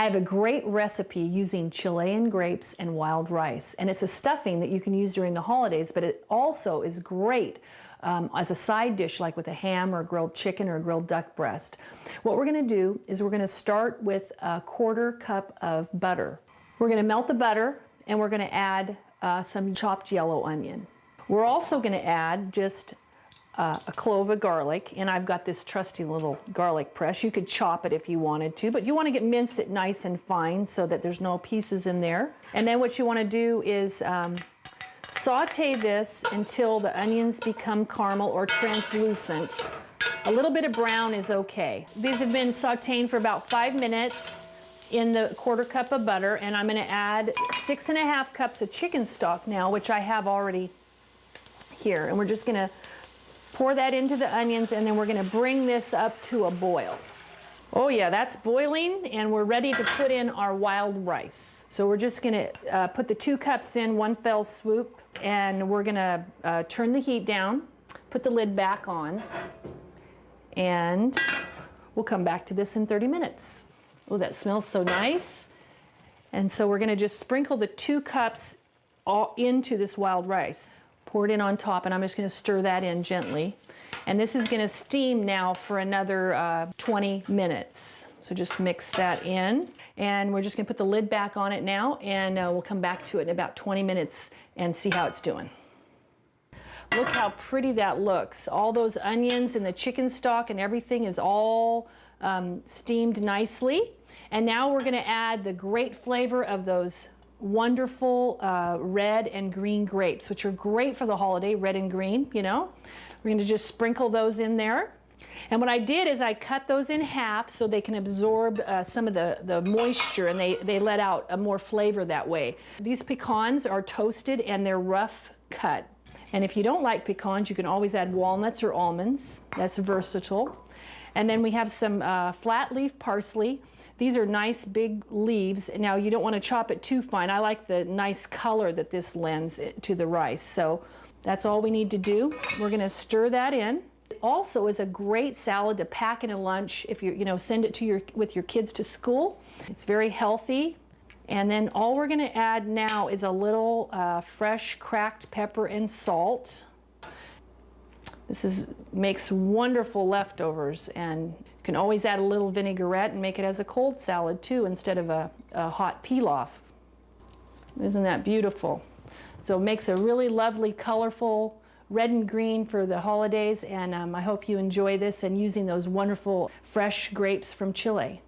I have a great recipe using Chilean grapes and wild rice, and it's a stuffing that you can use during the holidays, but it also is great as a side dish, like with a ham or a grilled chicken or a grilled duck breast. What we're going to do is we're going to start with a 1/4 cup of butter. We're going to melt the butter, and we're going to add some chopped yellow onion. We're also going to add just a clove of garlic, and I've got this trusty little garlic press. You could chop it if you wanted to, but you want to mince it nice and fine so that there's no pieces in there. And then what you want to do is saute this until the onions become caramel or translucent. A little bit of brown is okay. These have been sauteing for about 5 minutes in the 1/4 cup of butter, and I'm going to add 6½ cups of chicken stock now, which I have already here. And we're just going to pour that into the onions, and then we're going to bring this up to a boil. Oh yeah, that's boiling, and we're ready to put in our wild rice. So we're just going to put the 2 cups in one fell swoop, and we're going to turn the heat down, put the lid back on, and we'll come back to this in 30 minutes. Oh, that smells so nice. And so we're going to just sprinkle the 2 cups all into this wild rice. Pour it in on top, and I'm just going to stir that in gently. And this is going to steam now for another 20 minutes. So just mix that in, and we're just going to put the lid back on it now, and we'll come back to it in about 20 minutes and see how it's doing. Look how pretty that looks. All those onions and the chicken stock and everything is all steamed nicely. And now we're going to add the great flavor of those wonderful red and green grapes, which are great for the holiday, red and green, you know. We're going to just sprinkle those in there. And what I did is I cut those in half so they can absorb some of the moisture, and they let out a more flavor that way. These pecans are toasted and they're rough cut. And if you don't like pecans, you can always add walnuts or almonds. That's versatile. And then we have some flat leaf parsley. These are nice big leaves. Now you don't want to chop it too fine. I like the nice color that this lends to the rice. So that's all we need to do. We're going to stir that in. It also is a great salad to pack in a lunch if you send it to with your kids to school. It's very healthy. And then all we're going to add now is a little fresh cracked pepper and salt. This makes wonderful leftovers, and you can always add a little vinaigrette and make it as a cold salad too instead of a hot pilaf. Isn't that beautiful? So it makes a really lovely, colorful red and green for the holidays, and I hope you enjoy this and using those wonderful fresh grapes from Chile.